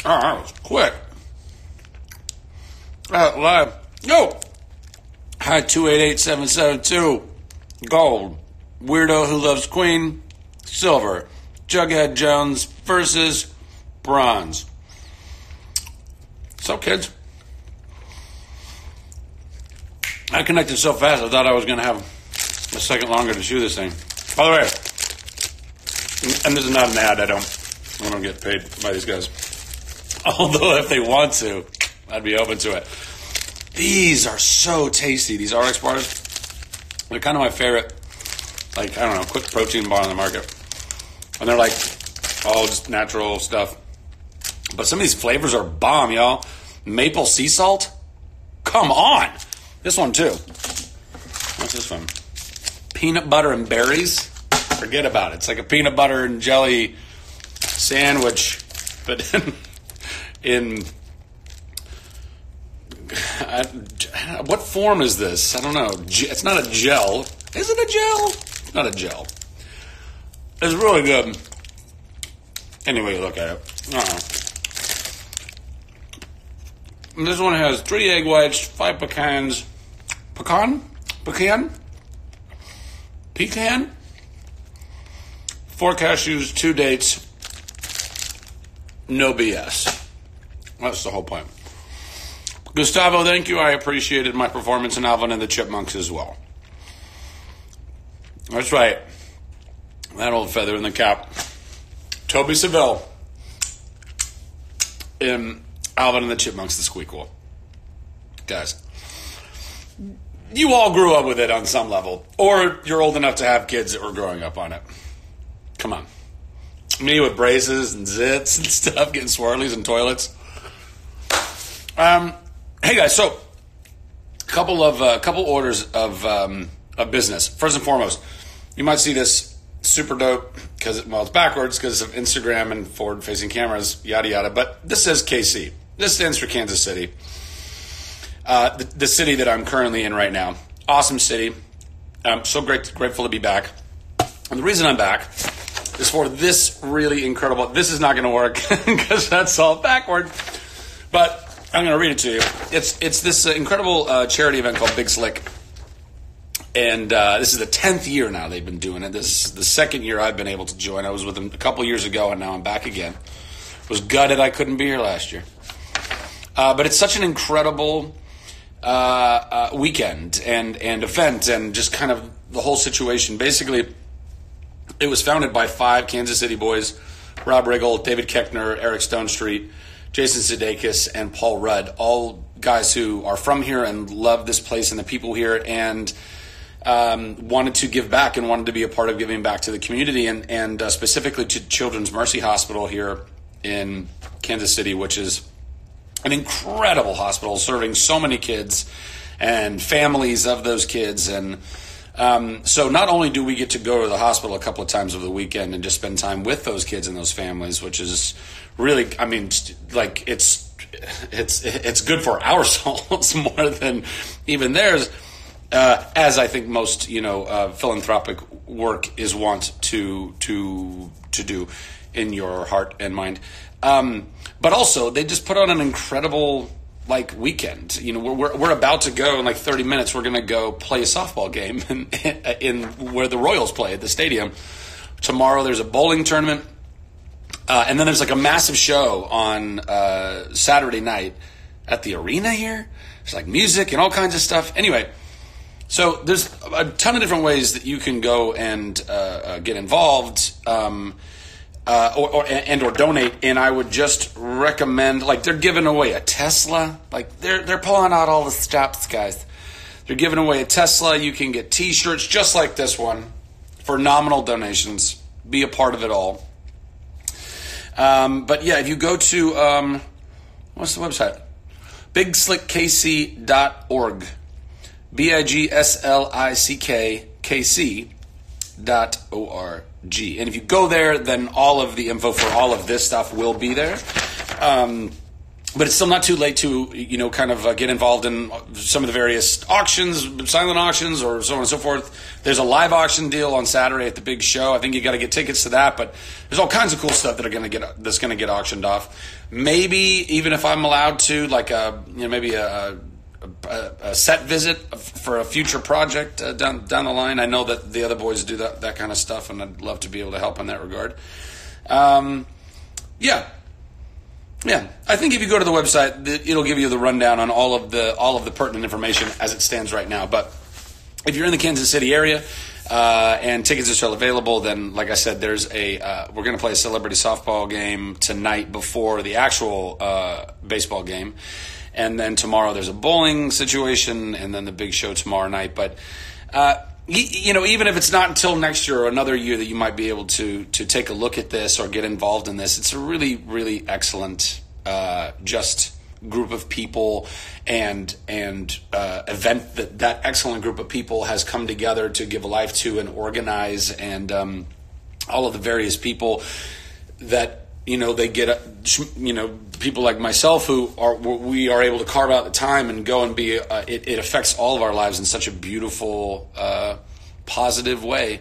Oh, that was quick. Live. Yo! Hi, 288772. Gold. Weirdo Who Loves Queen. Silver. Jughead Jones versus bronze. What's up, kids? I connected so fast, I thought I was going to have a second longer to chew this thing. By the way, and this is not an ad, I don't get paid by these guys. Although if they want to, I'd be open to it. These are so tasty, these RX bars. They're kind of my favorite, like, I don't know, quick protein bar on the market. And they're like all just natural stuff. But some of these flavors are bomb, y'all. Maple sea salt? Come on! This one, too. What's this one? Peanut butter and berries? Forget about it. It's like a peanut butter and jelly sandwich, but in what form is this? I don't know. It's not a gel. Is it a gel? It's not a gel. It's really good. Anyway, you look at it. I don't know. And this one has 3 egg whites, 5 pecans. Pecan? 4 cashews, 2 dates. No BS. That's the whole point. Gustavo, thank you. I appreciated my performance in Alvin and the Chipmunks as well. That's right. That old feather in the cap. Toby Seville in Alvin and the Chipmunks, the Squeakquel. Guys, you all grew up with it on some level. Or you're old enough to have kids that were growing up on it. Come on. Me with braces and zits and stuff, getting swirlies in toilets. Hey guys, so a couple orders of business. First and foremost, you might see this super dope because it's backwards because of Instagram and forward-facing cameras, yada yada. But this says KC. This stands for Kansas City. The city that I'm currently in right now. Awesome city. I'm so grateful to be back. And the reason I'm back is for this really incredible. This is not going to work because that's all backward. But I'm going to read it to you. It's this incredible charity event called Big Slick. And this is the 10th year now they've been doing it. This is the second year I've been able to join. I was with them a couple years ago, and now I'm back again. Was gutted I couldn't be here last year. But it's such an incredible weekend and event and just kind of the whole situation. Basically, it was founded by 5 Kansas City boys, Rob Riggle, David Keckner, Eric Stonestreet, Jason Sudeikis, and Paul Rudd, all guys who are from here and love this place and the people here and wanted to give back and wanted to be a part of giving back to the community and specifically to Children's Mercy Hospital here in Kansas City, which is an incredible hospital serving so many kids and families of those kids. And so not only do we get to go to the hospital a couple of times over the weekend and just spend time with those kids and those families, which is really, I mean, like it's good for our souls more than even theirs, as I think most, philanthropic work is wont to do in your heart and mind. But also, they just put on an incredible weekend. We're about to go in 30 minutes. We're going to go play a softball game in where the Royals play at the stadium. Tomorrow there's a bowling tournament, and then there's a massive show on Saturday night at the arena here. There's music and all kinds of stuff. Anyway, so there's a ton of different ways that you can go and get involved. Or donate, and I would just recommend, they're giving away a Tesla. They're pulling out all the stops, guys. They're giving away a Tesla. You can get T-shirts just like this one for nominal donations. Be a part of it all. But yeah, if you go to what's the website? BigSlickKC.org. BIGSLICKKC.org. And if you go there, then all of the info for all of this stuff will be there. but it's still not too late to, kind of get involved in some of the various auctions, silent auctions, or so on and so forth. There's a live auction deal on Saturday at the big show. I think you got to get tickets to that, but there's all kinds of cool stuff that's going to get auctioned off. Maybe even if I'm allowed to, like maybe a set visit for a future project down the line. I know that the other boys do that kind of stuff, and I'd love to be able to help in that regard. Yeah, I think if you go to the website, it'll give you the rundown on all of the pertinent information as it stands right now. But if you're in the Kansas City area and tickets are still available, then like I said, there's we're going to play a celebrity softball game tonight before the actual baseball game, and then tomorrow there's a bowling situation, and then the big show tomorrow night. But even if it's not until next year or another year that you might be able to take a look at this or get involved in this, it's a really, really excellent just group of people and event that excellent group of people has come together to give life to and organize, and all of the various people that they get people like myself we are able to carve out the time and go and be it affects all of our lives in such a beautiful positive way.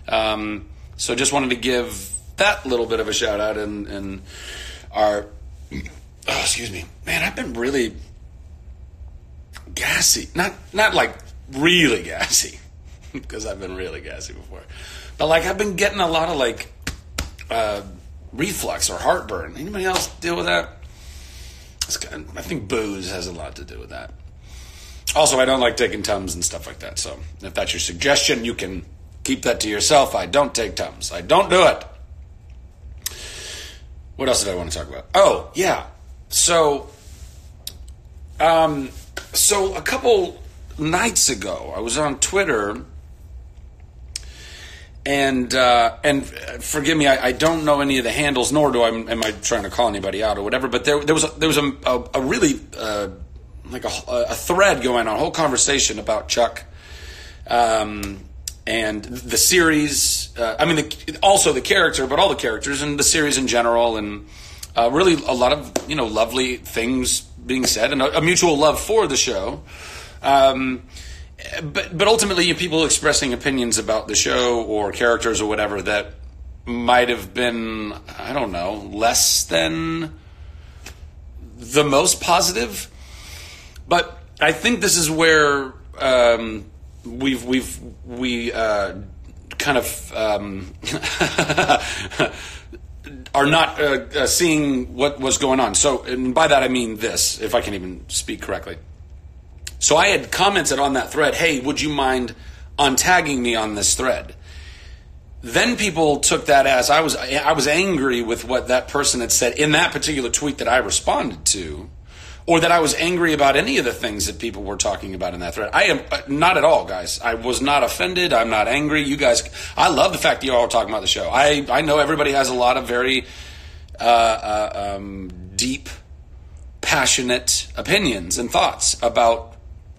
So just wanted to give that little bit of a shout out, and our excuse me, man, I've been really gassy, not like really gassy because I've been really gassy before, but like I've been getting a lot of like reflux or heartburn. Anybody else deal with that? I think booze has a lot to do with that. Also, I don't like taking Tums and stuff like that. So if that's your suggestion, you can keep that to yourself. I don't take Tums. I don't do it. What else did I want to talk about? Oh, yeah. So a couple nights ago, I was on Twitter. And forgive me, I don't know any of the handles, nor am I trying to call anybody out or whatever. But there was a really like a thread going on, a whole conversation about Chuck, and the series. Also the character, but all the characters and the series in general, and really a lot of lovely things being said, and a mutual love for the show. But ultimately, people expressing opinions about the show or characters or whatever that might have been, I don't know, less than the most positive. But I think this is where we kind of are not seeing what was going on. So, and by that I mean this, if I can even speak correctly. So I had commented on that thread, hey, would you mind untagging me on this thread? Then people took that as I was angry with what that person had said in that particular tweet that I responded to, or that I was angry about any of the things that people were talking about in that thread. I am not at all, guys. I was not offended. I'm not angry. You guys, I love the fact that you're all talking about the show. I know everybody has a lot of very deep, passionate opinions and thoughts about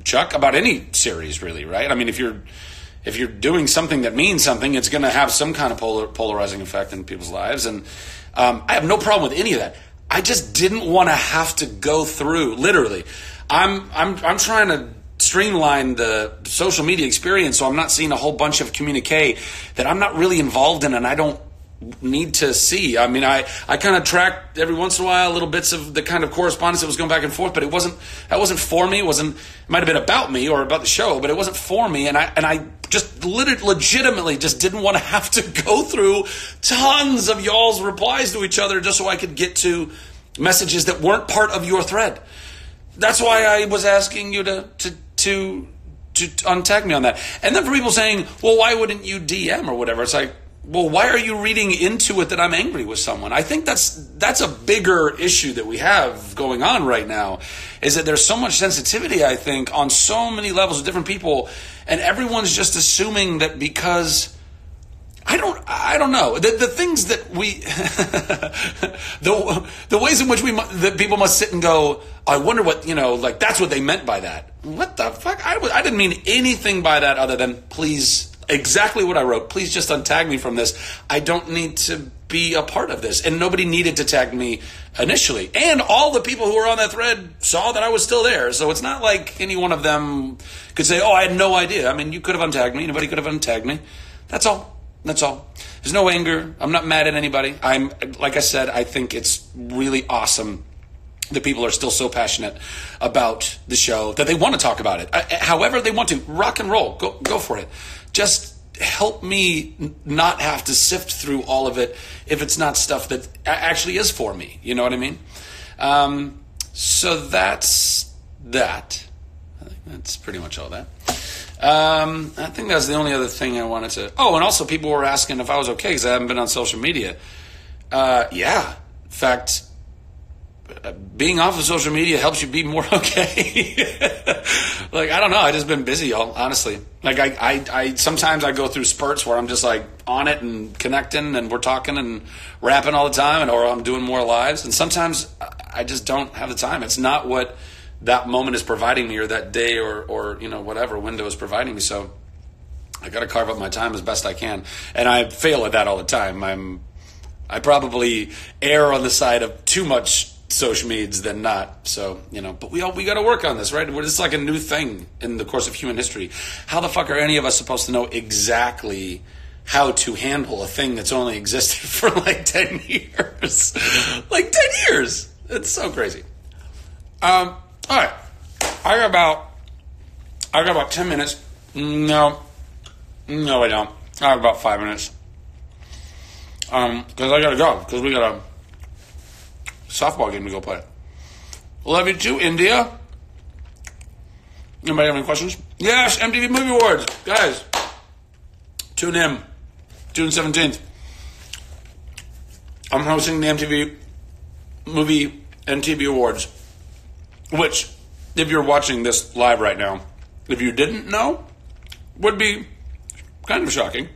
Chuck, about any series, really, right? I mean, if you're doing something that means something, it's going to have some kind of polarizing effect in people's lives, and I have no problem with any of that. I just didn't want to have to go through. Literally, I'm trying to streamline the social media experience, so I'm not seeing a whole bunch of communique that I'm not really involved in, and I don't need to see. I mean, I kind of tracked every once in a while little bits of the kind of correspondence that was going back and forth, but that wasn't for me. It might have been about me or about the show, but it wasn't for me. And I just legitimately just didn't want to have to go through tons of y'all's replies to each other just so I could get to messages that weren't part of your thread. That's why I was asking you to untag me on that. And then for people saying, well, why wouldn't you DM or whatever? It's like, well, why are you reading into it that I'm angry with someone? I think that's a bigger issue that we have going on right now, is that there's so much sensitivity, I think, on so many levels with different people, and everyone's just assuming that because I don't know the things that we the ways in which that people must sit and go, I wonder what, like that's what they meant by that. What the fuck? I didn't mean anything by that other than please exactly what I wrote. Please just untag me from this. I don't need to be a part of this. And nobody needed to tag me initially. And all the people who were on that thread saw that I was still there. So it's not like any one of them could say, oh, I had no idea. I mean, you could have untagged me. Anybody could have untagged me. That's all. That's all. There's no anger. I'm not mad at anybody. Like I said, I think it's really awesome that people are still so passionate about the show that they want to talk about it. However they want to. Rock and roll. Go for it. Just help me not have to sift through all of it if it's not stuff that actually is for me. You know what I mean? So that's that. I think that's pretty much all that. I think that's the only other thing I wanted to... Oh, and also people were asking if I was okay because I haven't been on social media. Yeah. In fact, being off of social media helps you be more okay. Like, I don't know. I just been busy, y'all, honestly. Like, I sometimes I go through spurts where I'm just like on it and connecting and we're talking and rapping all the time, or I'm doing more lives. And sometimes I just don't have the time. It's not what that moment is providing me, or that day, or you know, whatever window is providing me. So I got to carve up my time as best I can. And I fail at that all the time. I probably err on the side of too much social medias than not. So, you know, but we got to work on this, right? It's like a new thing in the course of human history. How the fuck are any of us supposed to know exactly how to handle a thing that's only existed for like 10 years? Like 10 years. It's so crazy. All right. I got about 10 minutes. No, I don't. I have about 5 minutes. Because I got to go. Because we got a softball game to go play. Love you too, India. Anybody have any questions? Yes, MTV Movie Awards. Guys, tune in. June 17th. I'm hosting the MTV Movie and TV Awards. Which, if you're watching this live right now, if you didn't know, would be kind of shocking.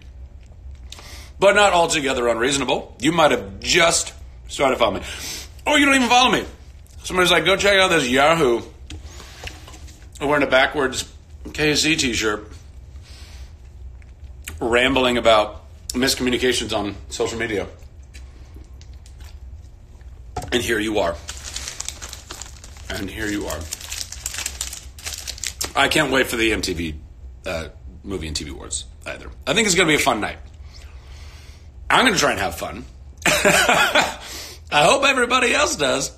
But not altogether unreasonable. You might have just started following me. Oh, you don't even follow me. Somebody's like, go check out this Yahoo wearing a backwards KC t-shirt, rambling about miscommunications on social media. And here you are. I can't wait for the MTV Movie and TV Awards either. I think it's going to be a fun night. I'm going to try and have fun. I hope everybody else does.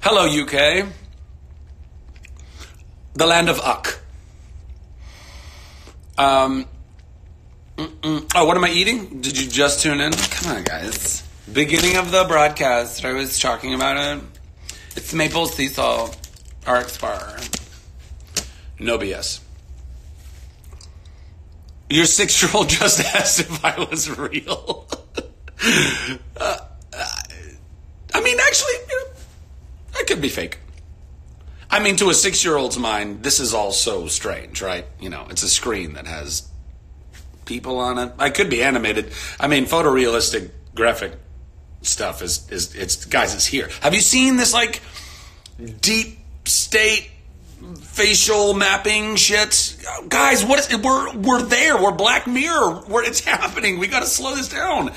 Hello, UK. The land of Uck. Oh, what am I eating? Did you just tune in? Come on, guys. Beginning of the broadcast, I was talking about it. It's maple sea salt RX bar. No BS. Your 6-year-old just asked if I was real. I mean, actually, I could be fake. I mean, to a 6-year-old's mind, this is all so strange, right? You know, it's a screen that has people on it. I could be animated. I mean, photorealistic graphic stuff it's guys, it's here. Have you seen this, like, deep state facial mapping shit? Guys, what is it? We're there. We're Black Mirror. It's happening. We got to slow this down.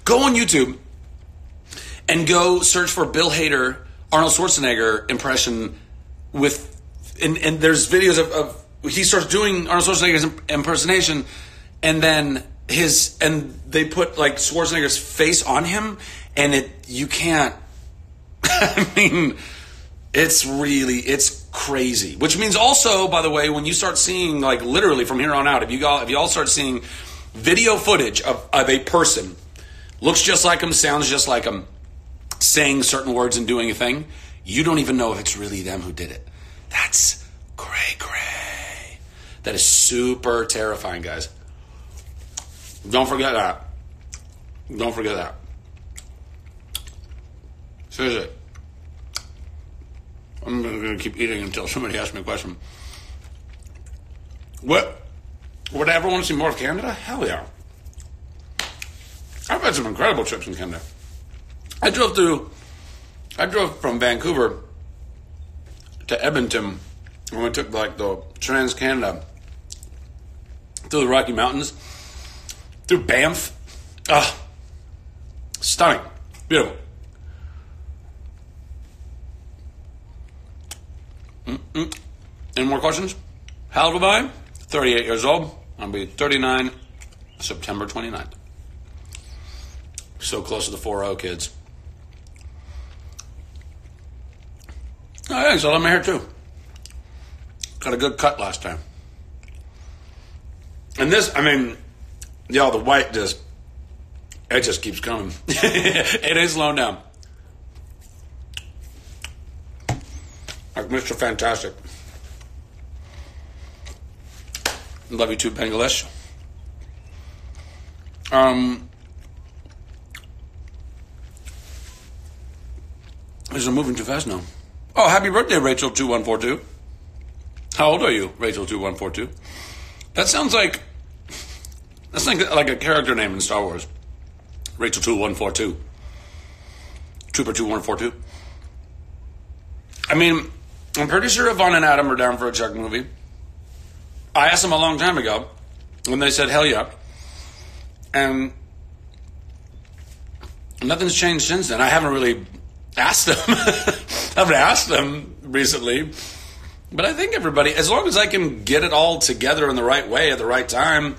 Go on YouTube and go search for Bill Hader, Arnold Schwarzenegger impression and there's videos of he starts doing Arnold Schwarzenegger's impersonation, and then they put like Schwarzenegger's face on him, and you can't. I mean, it's crazy. Which means also, by the way, when you start seeing, like, literally from here on out, if you all start seeing video footage of a person, looks just like him, sounds just like him, saying certain words and doing a thing, you don't even know if it's really them who did it. That's cray. That is super terrifying, guys. Don't forget that. Seriously. I'm going to keep eating until somebody asks me a question. What? Would I ever want to see more of Canada? Hell yeah. I've had some incredible trips in Canada. I drove from Vancouver to Edmonton when we took like the Trans-Canada through the Rocky Mountains, through Banff. Ah, stunning. Beautiful. Any more questions? How old am I? 38 years old. I'll be 39 September 29th. So close to the 4-0, kids. Oh, thanks. I love my hair, too. Got a good cut last time. And this, I mean, y'all, the white it just keeps coming. It ain't slowing down. Like Mr. Fantastic. Love you too, Bangladesh. These are moving too fast now. Oh, happy birthday, Rachel2142. How old are you, Rachel2142? That sounds like, that's like a character name in Star Wars. Rachel2142. Trooper2142. I mean, I'm pretty sure Yvonne and Adam are down for a Chuck movie. I asked them a long time ago, and they said, hell yeah. And nothing's changed since then. I haven't really asked them. I haven't asked them recently. But I think everybody, as long as I can get it all together in the right way at the right time,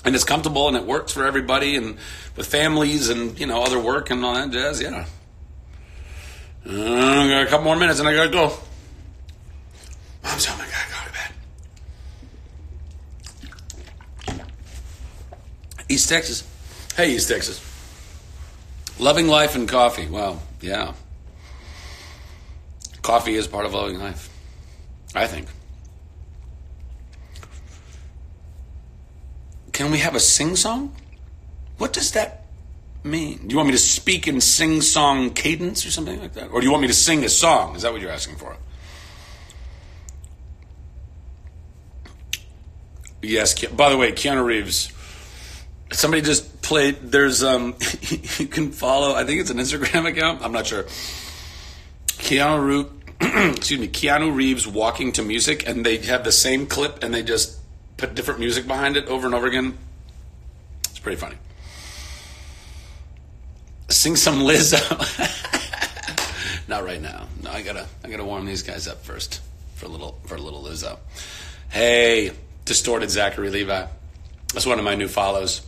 and it's comfortable and it works for everybody and with families and, you know, other work and all that jazz, yeah. I got a couple more minutes and I gotta go. Mom's telling me I gotta go to bed. East Texas. Hey, East Texas. Loving life and coffee. Well, yeah. Coffee is part of loving life, I think. Can we have a sing-song? What does that mean? Do you want me to speak in sing-song cadence or something like that? Or do you want me to sing a song? Is that what you're asking for? Yes. By the way, Keanu Reeves. Somebody just played. There's you can follow. I think it's an Instagram account. I'm not sure. Keanu Reeves walking to music, and they have the same clip, and they just put different music behind it over and over again. It's pretty funny. Sing some Lizzo. Not right now. No, I gotta warm these guys up first for a little Lizzo. Hey, distorted Zachary Levi. That's one of my new follows.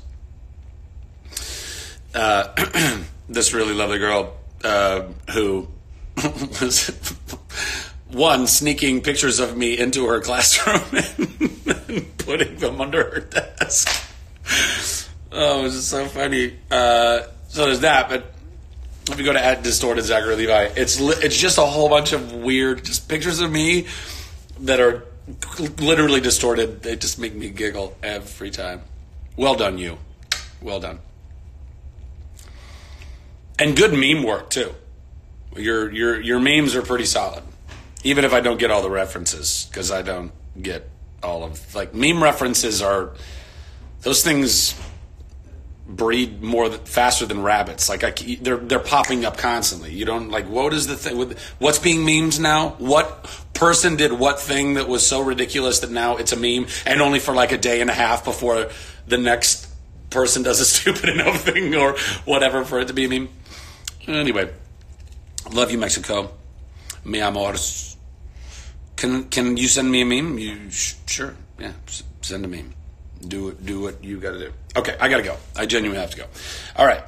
This really lovely girl who was sneaking pictures of me into her classroom and putting them under her desk. Oh, it was just so funny. So there's that, but if you go to @distorted Zachary Levi, it's just a whole bunch of weird just pictures of me that are literally distorted. They just make me giggle every time. Well done, you. Well done. And good meme work too. Your memes are pretty solid, even if I don't get all the references, because I don't get all of meme references are those things breed faster than rabbits. They're popping up constantly. You don't what is the thing with what's being memed now? What person did what thing that was so ridiculous that now it's a meme, and only for a day and a half before the next person does a stupid enough thing or whatever for it to be a meme. Anyway, love you, Mexico. Mi amores. Can you send me a meme? Sure. Yeah, send a meme. Do what you got to do. Okay, I got to go. I genuinely have to go. All right.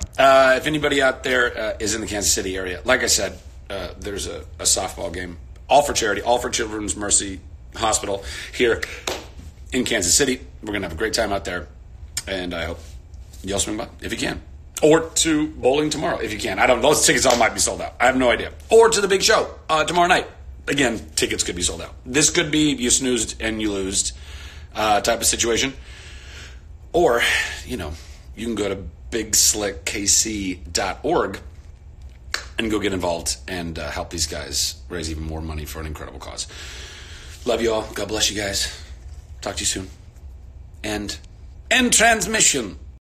If anybody out there is in the Kansas City area, like I said, there's a softball game, all for charity, all for Children's Mercy Hospital here in Kansas City. We're going to have a great time out there, and I hope you'll swing by if you can. Or to bowling tomorrow if you can. I don't know. Those tickets all might be sold out. I have no idea. Or to the big show tomorrow night. Again, tickets could be sold out. This could be you snoozed and you losed type of situation. Or, you can go to bigslickkc.org and go get involved and help these guys raise even more money for an incredible cause. Love you all. God bless you guys. Talk to you soon. And end transmission.